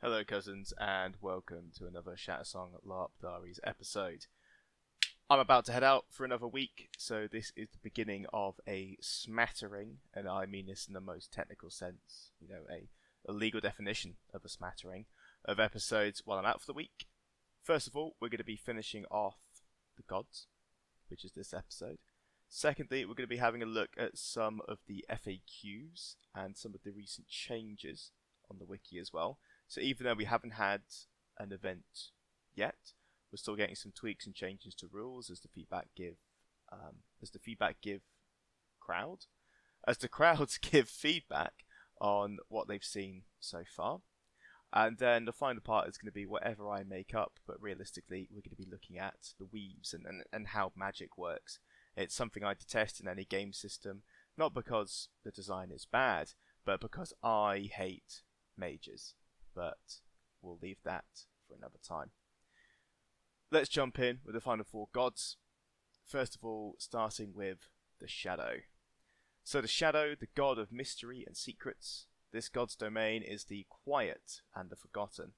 Hello, cousins, and welcome to another Shattersong LARP Diaries episode. I'm about to head out for another week, so this is the beginning of a smattering, and I mean this in the most technical sense, a legal definition of a smattering, of episodes while I'm out for the week. First of all, we're going to be finishing off the gods, which is this episode. Secondly, we're going to be having a look at some of the FAQs and some of the recent changes on the wiki as well. So even though we haven't had an event yet, we're still getting some tweaks and changes to rules as the crowds give feedback on what they've seen so far. And then the final part is going to be whatever I make up, but realistically we're going to be looking at the weaves and how magic works. It's something I detest in any game system, not because the design is bad, but because I hate mages. But we'll leave that for another time. Let's jump in with the final four gods. First of all, starting with the Shadow. So the Shadow, the god of mystery and secrets. This god's domain is the quiet and the forgotten.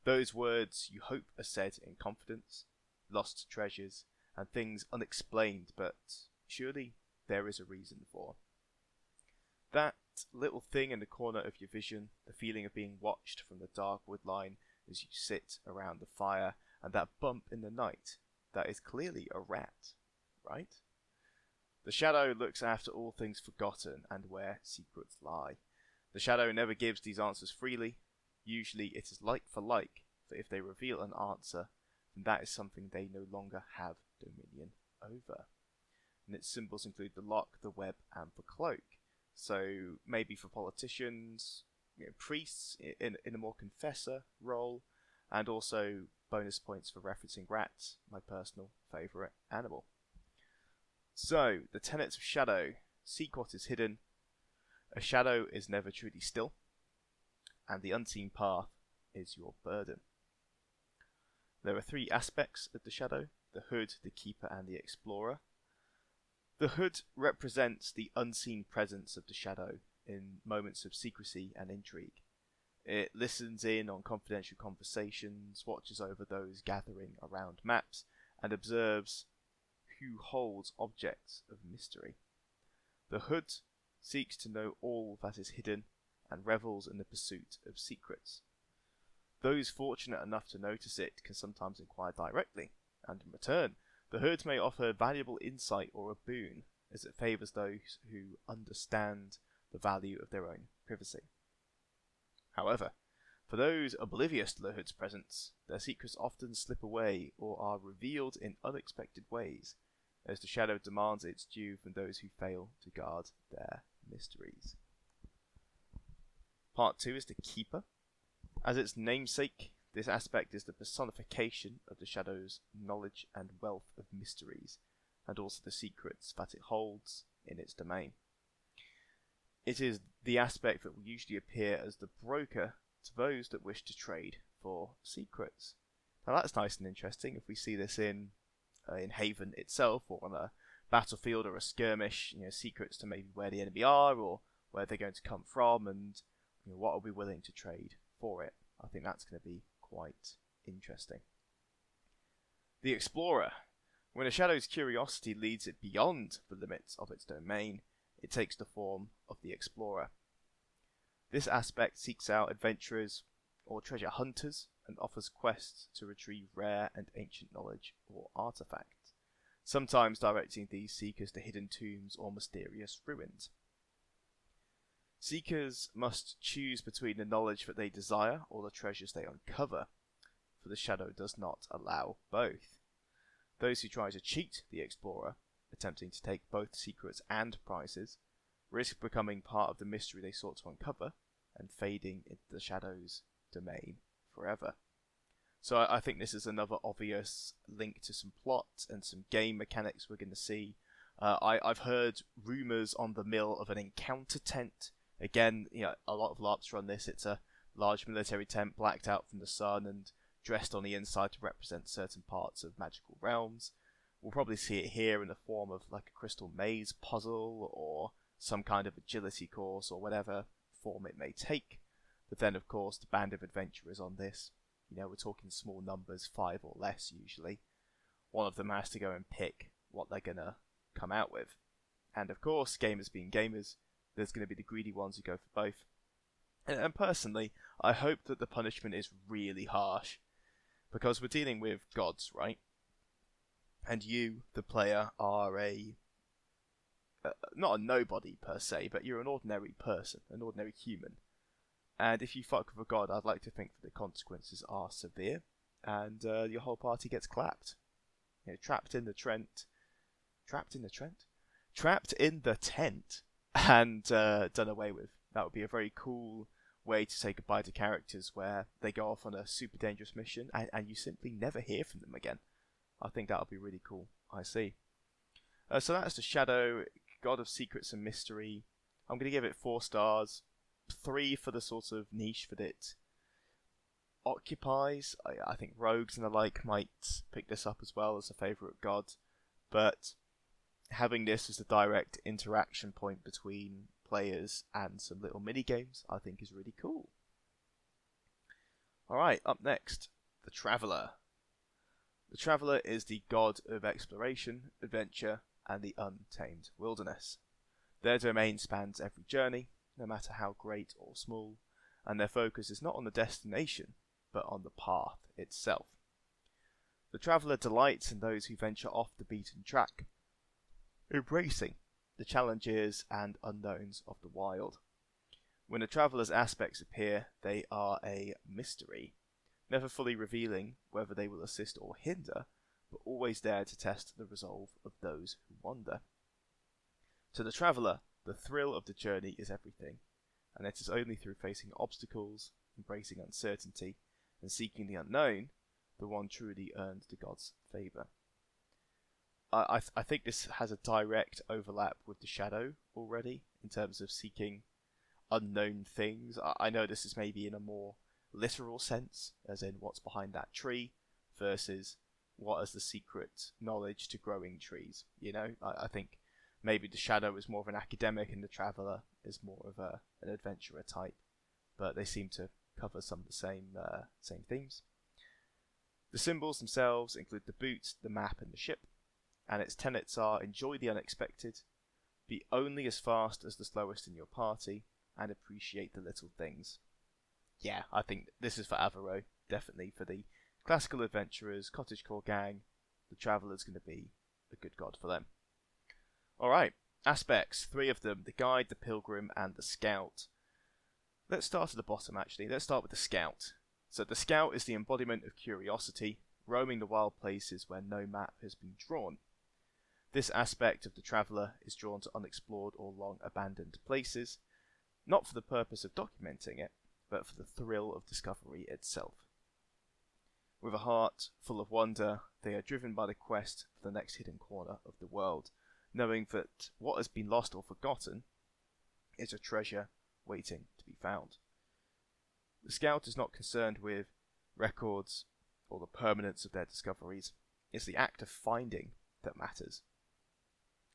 Those words you hope are said in confidence, lost treasures, and things unexplained, but surely there is a reason for. That little thing in the corner of your vision, the feeling of being watched from the dark wood line as you sit around the fire, and that bump in the night, that is clearly a rat, right? The Shadow looks after all things forgotten and where secrets lie. The Shadow never gives these answers freely. Usually it is like for like, for if they reveal an answer, then that is something they no longer have dominion over. And its symbols include the lock, the web, and the cloak. So maybe for politicians, priests in a more confessor role, and also bonus points for referencing rats, my personal favourite animal. So, the tenets of Shadow. Seek what is hidden. A shadow is never truly still. And the unseen path is your burden. There are three aspects of the Shadow: the Hood, the Keeper, and the Explorer. The Hood represents the unseen presence of the Shadow in moments of secrecy and intrigue. It listens in on confidential conversations, watches over those gathering around maps, and observes who holds objects of mystery. The Hood seeks to know all that is hidden and revels in the pursuit of secrets. Those fortunate enough to notice it can sometimes inquire directly, and in return, the Hood may offer valuable insight or a boon, as it favours those who understand the value of their own privacy. However, for those oblivious to the Hood's presence, their secrets often slip away or are revealed in unexpected ways, as the Shadow demands its due from those who fail to guard their mysteries. Part 2 is the Keeper. As its namesake, this aspect is the personification of the Shadow's knowledge and wealth of mysteries, and also the secrets that it holds in its domain. It is the aspect that will usually appear as the broker to those that wish to trade for secrets. Now that's nice and interesting if we see this in Haven itself, or on a battlefield or a skirmish, secrets to maybe where the enemy are or where they're going to come from, and what are we willing to trade for it. I think that's going to be quite interesting. The Explorer. When a Shadow's curiosity leads it beyond the limits of its domain, it takes the form of the Explorer. This aspect seeks out adventurers or treasure hunters and offers quests to retrieve rare and ancient knowledge or artifacts, sometimes directing these seekers to hidden tombs or mysterious ruins. Seekers must choose between the knowledge that they desire or the treasures they uncover, for the Shadow does not allow both. Those who try to cheat the Explorer, attempting to take both secrets and prizes, risk becoming part of the mystery they sought to uncover and fading into the Shadow's domain forever. So I think this is another obvious link to some plot and some game mechanics we're going to see. I've heard rumours on the mill of an encounter tent. Again, a lot of LARPs run this. It's a large military tent blacked out from the sun and dressed on the inside to represent certain parts of magical realms. We'll probably see it here in the form of like a crystal maze puzzle or some kind of agility course or whatever form it may take. But then, of course, the band of adventurers on this, we're talking small numbers, 5 or less usually. One of them has to go and pick what they're going to come out with. And of course, gamers being gamers, there's going to be the greedy ones who go for both. And personally, I hope that the punishment is really harsh. Because we're dealing with gods, right? And you, the player, are not a nobody per se, but you're an ordinary person, an ordinary human. And if you fuck with a god, I'd like to think that the consequences are severe, and your whole party gets clapped. Trapped in the tent, and done away with. That would be a very cool way to say goodbye to characters where they go off on a super dangerous mission and you simply never hear from them again. I think that would be really cool. I see. So that's the Shadow, God of Secrets and Mystery. I'm going to give it 4 stars. 3 for the sort of niche that it occupies. I think rogues and the like might pick this up as well as a favourite god. But having this as a direct interaction point between players and some little mini games, I think is really cool. Alright, up next, the Traveller. The Traveller is the god of exploration, adventure, and the untamed wilderness. Their domain spans every journey, no matter how great or small, and their focus is not on the destination, but on the path itself. The Traveller delights in those who venture off the beaten track, embracing the challenges and unknowns of the wild. When the Traveller's aspects appear, they are a mystery, never fully revealing whether they will assist or hinder, but always there to test the resolve of those who wander. To the Traveller, the thrill of the journey is everything, and it is only through facing obstacles, embracing uncertainty, and seeking the unknown that one truly earns the god's favour. I think this has a direct overlap with the Shadow already, in terms of seeking unknown things. I know this is maybe in a more literal sense, as in what's behind that tree, versus what is the secret knowledge to growing trees. I think maybe the Shadow is more of an academic and the Traveller is more of an adventurer type, but they seem to cover some of the same themes. The symbols themselves include the boot, the map, and the ship, and its tenets are: enjoy the unexpected, be only as fast as the slowest in your party, and appreciate the little things. Yeah, I think this is for Avaro, definitely for the classical adventurers, cottagecore gang. The Traveller's going to be a good god for them. Alright, aspects, 3 of them: the Guide, the Pilgrim, and the Scout. Let's start at the bottom actually, let's start with the Scout. So the Scout is the embodiment of curiosity, roaming the wild places where no map has been drawn. This aspect of the Traveller is drawn to unexplored or long abandoned places, not for the purpose of documenting it, but for the thrill of discovery itself. With a heart full of wonder, they are driven by the quest for the next hidden corner of the world, knowing that what has been lost or forgotten is a treasure waiting to be found. The Scout is not concerned with records or the permanence of their discoveries. It's the act of finding that matters.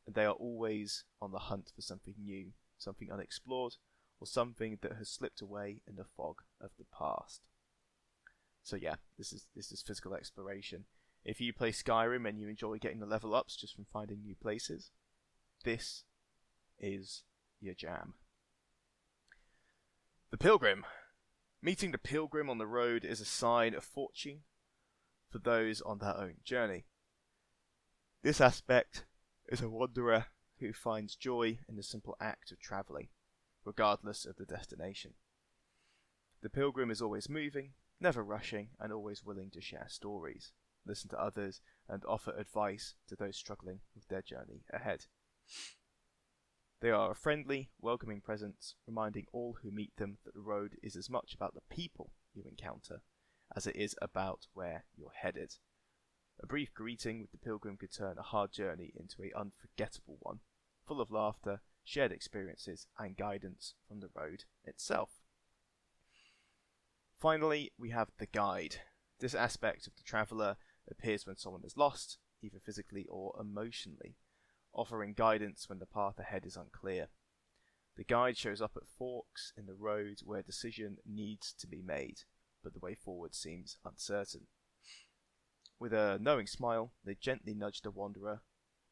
And they are always on the hunt for something new, something unexplored, or something that has slipped away in the fog of the past. So yeah, this is physical exploration. If you play Skyrim and you enjoy getting the level ups just from finding new places, this is your jam. The Pilgrim. Meeting the Pilgrim on the road is a sign of fortune for those on their own journey. This aspect is a wanderer who finds joy in the simple act of travelling, regardless of the destination. The Pilgrim is always moving, never rushing, and always willing to share stories, listen to others, and offer advice to those struggling with their journey ahead. They are a friendly, welcoming presence, reminding all who meet them that the road is as much about the people you encounter as it is about where you're headed. A brief greeting with the Pilgrim could turn a hard journey into an unforgettable one, full of laughter, shared experiences, and guidance from the road itself. Finally, we have the Guide. This aspect of the Traveller appears when someone is lost, either physically or emotionally, offering guidance when the path ahead is unclear. The guide shows up at forks in the road where a decision needs to be made, but the way forward seems uncertain. With a knowing smile, they gently nudge the wanderer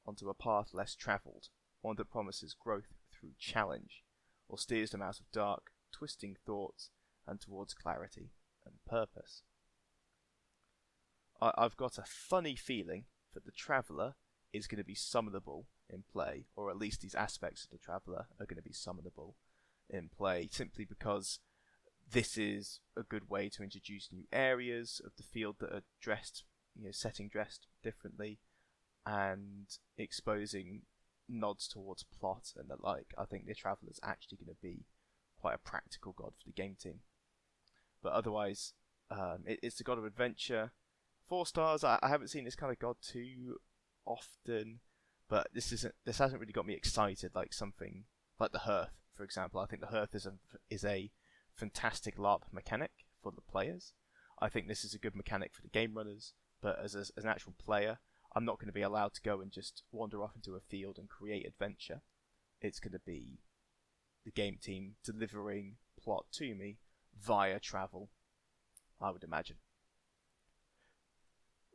onto a path less travelled, one that promises growth through challenge, or steers them out of dark, twisting thoughts and towards clarity and purpose. I've got a funny feeling that the Traveller is going to be summonable in play, or at least these aspects of the Traveller are going to be summonable in play, simply because this is a good way to introduce new areas of the field that are dressed, setting dressed differently, and exposing nods towards plot and the like. I think the Traveller is actually going to be quite a practical god for the game team. But otherwise, it's the god of adventure. 4 stars. I haven't seen this kind of god too often, but this hasn't really got me excited like something like the Hearth, for example. I think the Hearth is a fantastic LARP mechanic for the players. I think this is a good mechanic for the game runners, but as an actual player, I'm not going to be allowed to go and just wander off into a field and create adventure. It's going to be the game team delivering plot to me via travel, I would imagine.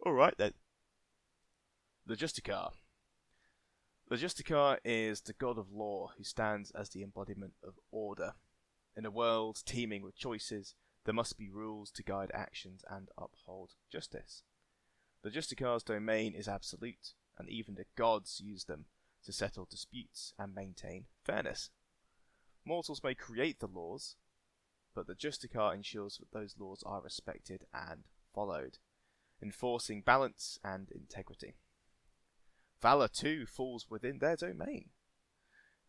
Alright then. The Justicar. The Justicar is the god of law who stands as the embodiment of order. In a world teeming with choices, there must be rules to guide actions and uphold justice. The Justicar's domain is absolute, and even the gods use them to settle disputes and maintain fairness. Mortals may create the laws, but the Justicar ensures that those laws are respected and followed, enforcing balance and integrity. Valor too falls within their domain,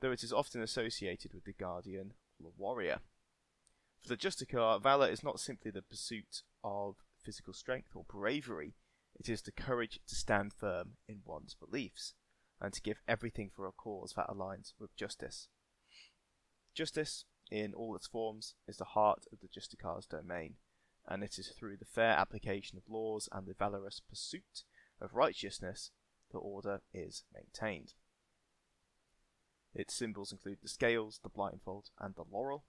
though it is often associated with the guardian or the warrior. For the Justicar, valor is not simply the pursuit of physical strength or bravery, it is the courage to stand firm in one's beliefs, and to give everything for a cause that aligns with justice. Justice, in all its forms, is the heart of the Justicar's domain, and it is through the fair application of laws and the valorous pursuit of righteousness that order is maintained. Its symbols include the scales, the blindfold, and the laurel,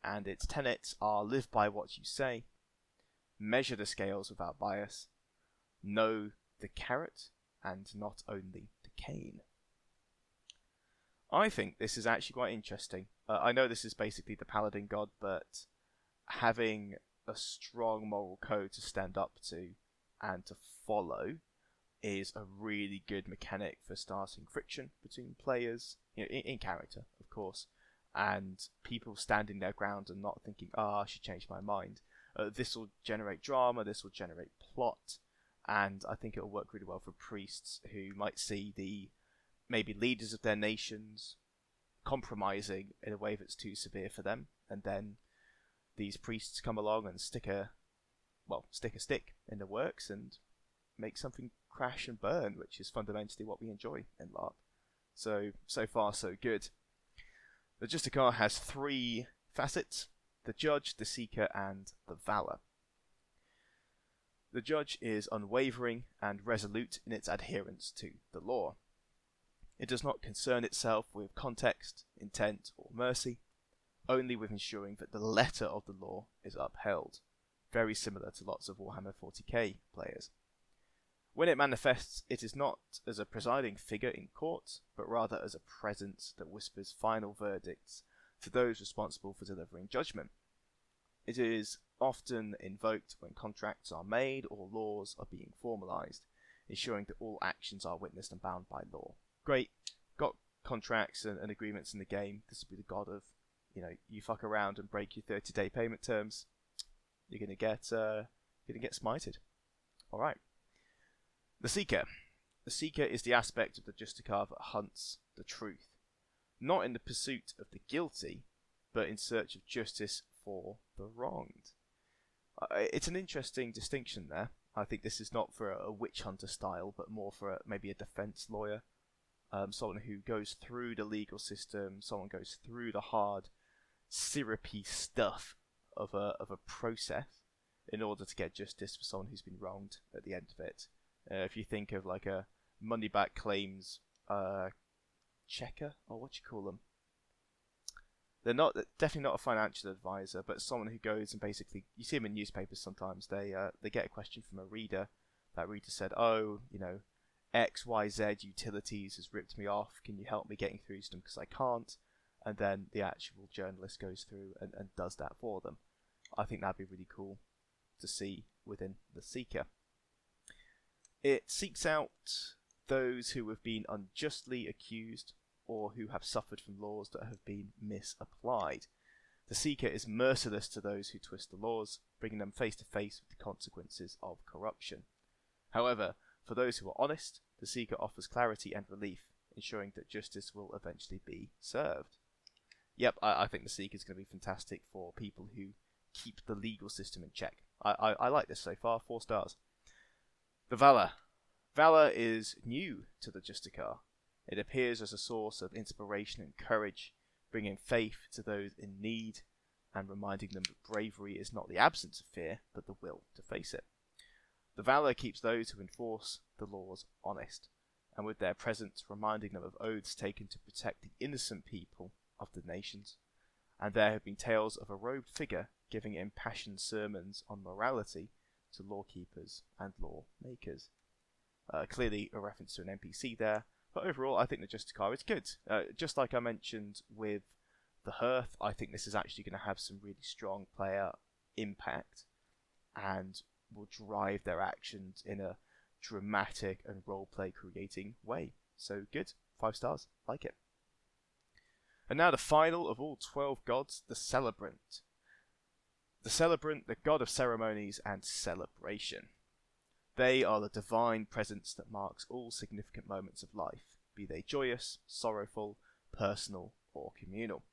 and its tenets are live by what you say, measure the scales without bias, know the carrot, and not only the cane. I think this is actually quite interesting. I know this is basically the paladin god, but having a strong moral code to stand up to and to follow is a really good mechanic for starting friction between players, in character, of course, and people standing their ground and not thinking, I should change my mind. This will generate drama, this will generate plot, and I think it will work really well for priests who might see the maybe leaders of their nations compromising in a way that's too severe for them, and then these priests come along and stick a stick in the works and make something crash and burn, which is fundamentally what we enjoy in LARP. So far so good. The Justicar has 3 facets: the Judge, the Seeker, and the Valor. The Judge is unwavering and resolute in its adherence to the law. It does not concern itself with context, intent, or mercy, only with ensuring that the letter of the law is upheld, very similar to lots of Warhammer 40k players. When it manifests, it is not as a presiding figure in court, but rather as a presence that whispers final verdicts to those responsible for delivering judgment. It is often invoked when contracts are made or laws are being formalised, ensuring that all actions are witnessed and bound by law. Great, got contracts and agreements in the game. This will be the god of, you fuck around and break your 30-day payment terms, you're gonna get smited. All right. The Seeker. The Seeker is the aspect of the Justicar that hunts the truth, not in the pursuit of the guilty, but in search of justice for the wronged. It's an interesting distinction there. I think this is not for a witch hunter style, but more for maybe a defense lawyer. Someone who goes through the legal system, someone goes through the hard, syrupy stuff of a process in order to get justice for someone who's been wronged at the end of it. If you think of like a money back claims checker, or what you call them, They're not definitely not a financial advisor, but someone who goes and basically, you see them in newspapers sometimes. They get a question from a reader. That reader said, "Oh, XYZ Utilities has ripped me off. Can you help me getting through to them because I can't?" And then the actual journalist goes through and does that for them. I think that'd be really cool to see within the Seeker. It seeks out those who have been unjustly accused or who have suffered from laws that have been misapplied. The Seeker is merciless to those who twist the laws, bringing them face to face with the consequences of corruption. However, for those who are honest, the Seeker offers clarity and relief, ensuring that justice will eventually be served. Yep, I think the Seeker is going to be fantastic for people who keep the legal system in check. I like this so far, 4 stars. The Valor. Valor is new to the Justicar. It appears as a source of inspiration and courage, bringing faith to those in need and reminding them that bravery is not the absence of fear, but the will to face it. The Valor keeps those who enforce the laws honest, and with their presence reminding them of oaths taken to protect the innocent people of the nations. And there have been tales of a robed figure giving impassioned sermons on morality to lawkeepers and lawmakers. Clearly a reference to an NPC there, but overall I think the Justicar is good. Just like I mentioned with the Hearth, I think this is actually going to have some really strong player impact and will drive their actions in a dramatic and roleplay creating way. So good, 5 stars, like it. And now the final of all 12 gods, the Celebrant. The Celebrant, the god of ceremonies and celebration. They are the divine presence that marks all significant moments of life, be they joyous, sorrowful, personal, or communal.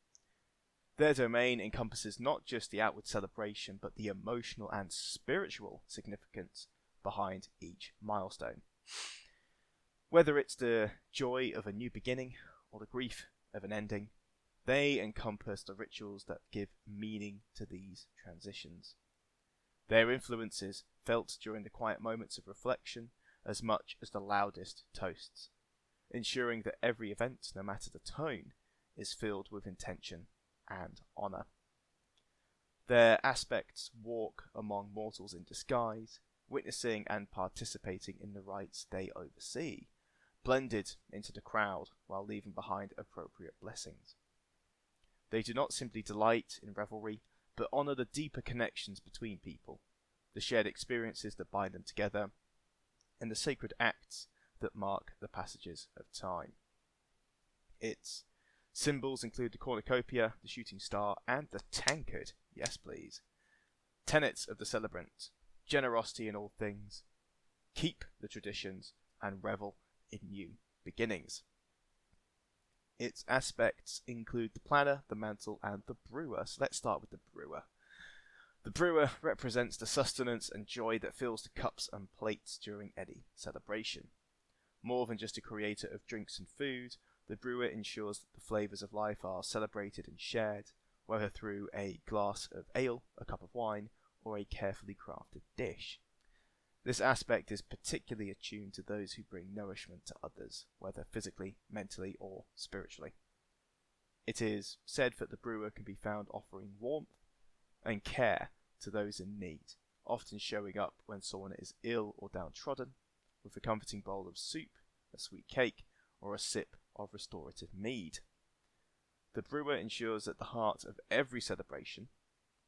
Their domain encompasses not just the outward celebration, but the emotional and spiritual significance behind each milestone. Whether it's the joy of a new beginning or the grief of an ending, they encompass the rituals that give meaning to these transitions. Their influence is felt during the quiet moments of reflection as much as the loudest toasts, ensuring that every event, no matter the tone, is filled with intention and honour. Their aspects walk among mortals in disguise, witnessing and participating in the rites they oversee, blended into the crowd while leaving behind appropriate blessings. They do not simply delight in revelry, but honour the deeper connections between people, the shared experiences that bind them together, and the sacred acts that mark the passages of time. Its symbols include the cornucopia, the shooting star, and the tankard. Yes, please. Tenets of the Celebrant: generosity in all things, keep the traditions, and revel in new beginnings. Its aspects include the planner, the mantle, and the brewer. So let's start with the brewer. The brewer represents the sustenance and joy that fills the cups and plates during any celebration. More than just a creator of drinks and food, the brewer ensures that the flavours of life are celebrated and shared, whether through a glass of ale, a cup of wine, or a carefully crafted dish. This aspect is particularly attuned to those who bring nourishment to others, whether physically, mentally, or spiritually. It is said that the brewer can be found offering warmth and care to those in need, often showing up when someone is ill or downtrodden, with a comforting bowl of soup, a sweet cake, or a sip of restorative mead. The brewer ensures that the heart of every celebration,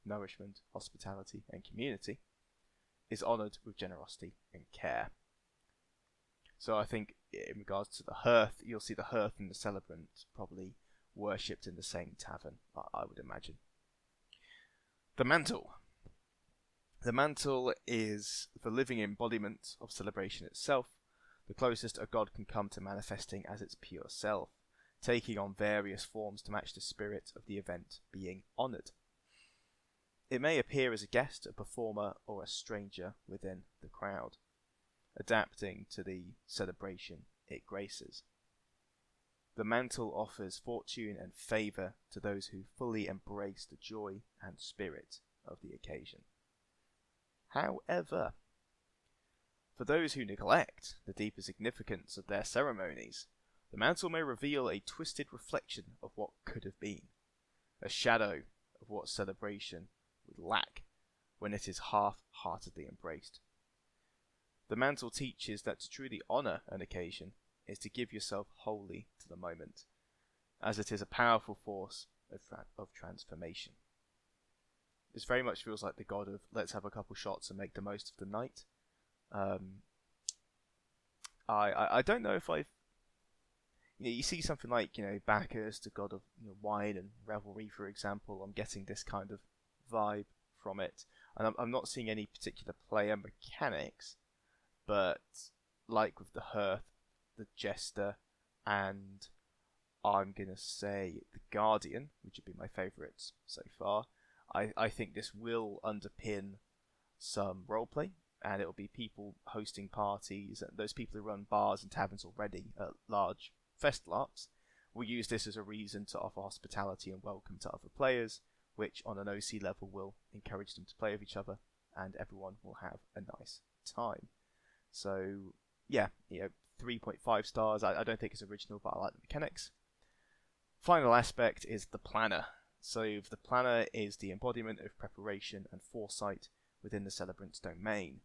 nourishment, hospitality, and community, is honoured with generosity and care. So I think in regards to the Hearth, you'll see the Hearth and the Celebrant probably worshipped in the same tavern, I would imagine. The Mantle. The Mantle is the living embodiment of celebration itself, the closest a god can come to manifesting as its pure self, taking on various forms to match the spirit of the event being honoured. It may appear as a guest, a performer, or a stranger within the crowd, adapting to the celebration it graces. The Mantle offers fortune and favour to those who fully embrace the joy and spirit of the occasion. However, for those who neglect the deeper significance of their ceremonies, the Mantle may reveal a twisted reflection of what could have been. a shadow of what celebration would lack when it is half-heartedly embraced. The mantle teaches that to truly honour an occasion is to give yourself wholly to the moment, as it is a powerful force of transformation. This very much feels like the god of let's have a couple shots and make the most of the night. I don't know if I've you see something like Bacchus, the god of wine and revelry, for example. I'm getting this kind of vibe from it, and I'm not seeing any particular player mechanics, but like with the Hearth, the Jester, and I'm gonna say the Guardian, which would be my favourites so far. I think this will underpin some roleplay, and it'll be people hosting parties, and those people who run bars and taverns already at large festivals will use this as a reason to offer hospitality and welcome to other players, which on an OC level will encourage them to play with each other, and everyone will have a nice time. So yeah, 3.5 stars. I don't think it's original, but I like the mechanics. Final aspect is the planner. So the planner is the embodiment of preparation and foresight within the Celebrant's domain.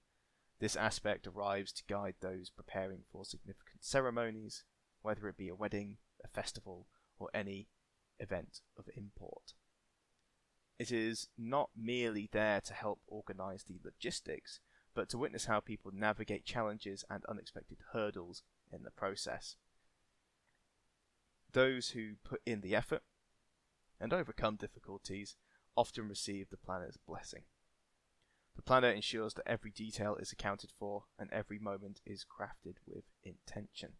This aspect arrives to guide those preparing for significant ceremonies, whether it be a wedding, a festival, or any event of import. It is not merely there to help organise the logistics, but to witness how people navigate challenges and unexpected hurdles in the process. Those who put in the effort and overcome difficulties often receive the planner's blessing. The planner ensures that every detail is accounted for and every moment is crafted with intention,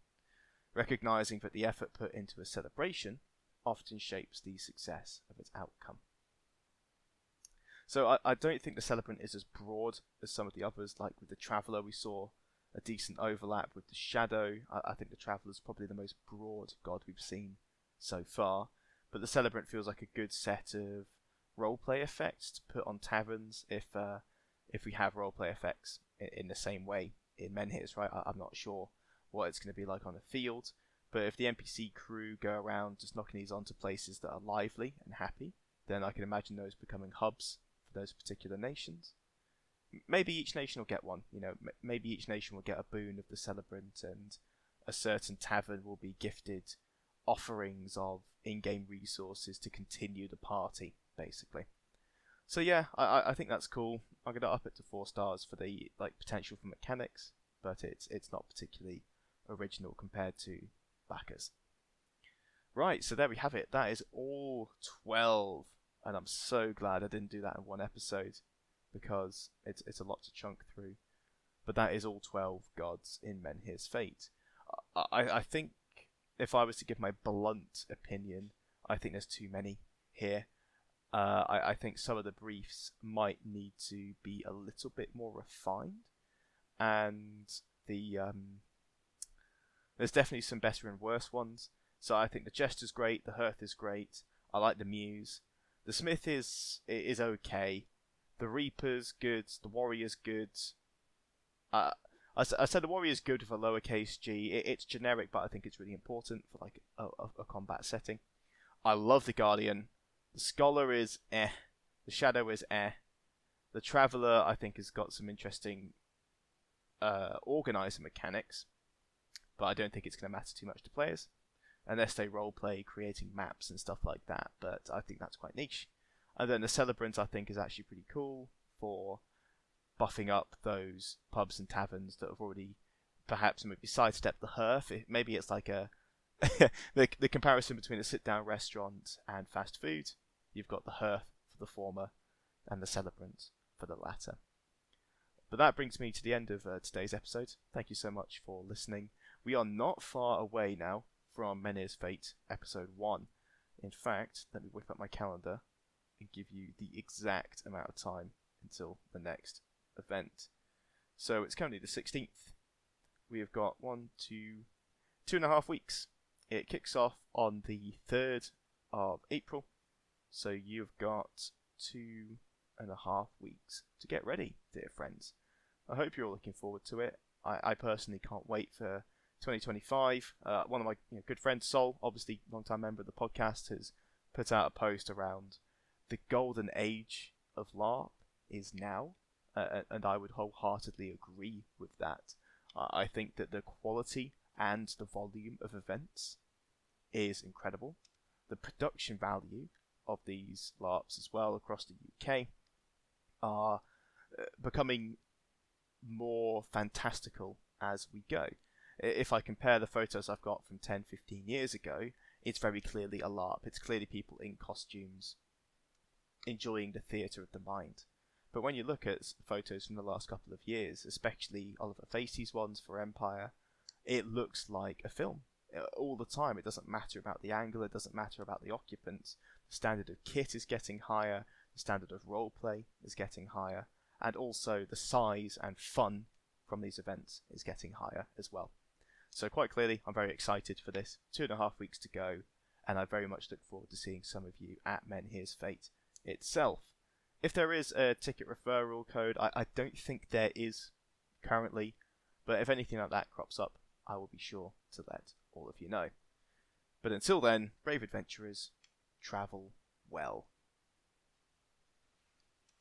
recognizing that the effort put into a celebration often shapes the success of its outcome. So I don't think the Celebrant is as broad as some of the others. Like with the Traveller, we saw a decent overlap with the Shadow. I think the Traveller is probably the most broad god we've seen so far. But the Celebrant feels like a good set of roleplay effects to put on taverns if we have roleplay effects in the same way in Menhirs, right? I'm not sure what it's going to be like on a field, but if the NPC crew go around just knocking these onto places that are lively and happy, then I can imagine those becoming hubs for those particular nations. Maybe each nation will get one, maybe each nation will get a boon of the Celebrant, and a certain tavern will be gifted offerings of in-game resources to continue the party, basically. So yeah, I think that's cool. I'm going to up it to 4 stars for the potential for mechanics, but it's not particularly original compared to Bacchus. Right, so there we have it. That is all 12, and I'm so glad I didn't do that in one episode, because it's a lot to chunk through. But that is all 12 gods in Menhirs Fate. I think if I was to give my blunt opinion, I think there's too many here. I think some of the briefs might need to be a little bit more refined, and there's definitely some better and worse ones. So I think the Jester's great, the Hearth is great, I like the Muse, the Smith is okay, the Reaper's good, the Warrior's good. I said the Warrior's good with a lowercase g. It's generic, but I think it's really important for a combat setting. I love the Guardian. The Scholar is the Shadow is the Traveller I think has got some interesting organizer mechanics, but I don't think it's going to matter too much to players unless they roleplay creating maps and stuff like that, but I think that's quite niche. And then the Celebrant I think is actually pretty cool for buffing up those pubs and taverns that have already perhaps maybe sidestepped the Hearth. Maybe it's like a the comparison between a sit-down restaurant and fast food. You've got the Hearth for the former and the Celebrant for the latter. But that brings me to the end of today's episode. Thank you so much for listening. We are not far away now from Menhirs Fate episode 1. In fact, let me whip up my calendar and give you the exact amount of time until the next event. So it's currently the 16th. We have got 2.5 weeks. It kicks off on the 3rd of April. So you've got 2.5 weeks to get ready, dear friends. I hope you're all looking forward to it. I personally can't wait for 2025. One of my good friends, Sol, obviously long-time member of the podcast, has put out a post around the golden age of LARP is now, and I would wholeheartedly agree with that. I think that the quality and the volume of events is incredible. The production value of these LARPs as well across the UK are becoming more fantastical as we go. If I compare the photos I've got from 10, 15 years ago, it's very clearly a LARP. It's clearly people in costumes enjoying the theatre of the mind. But when you look at photos from the last couple of years, especially Oliver Facey's ones for Empire, it looks like a film all the time. It doesn't matter about the angle, it doesn't matter about the occupants. The standard of kit is getting higher, the standard of roleplay is getting higher, and also the size and fun from these events is getting higher as well. So quite clearly, I'm very excited for this. 2.5 weeks to go, and I very much look forward to seeing some of you at Menhirs Fate itself. If there is a ticket referral code, I don't think there is currently, but if anything like that crops up, I will be sure to let all of you know. But until then, brave adventurers, travel well.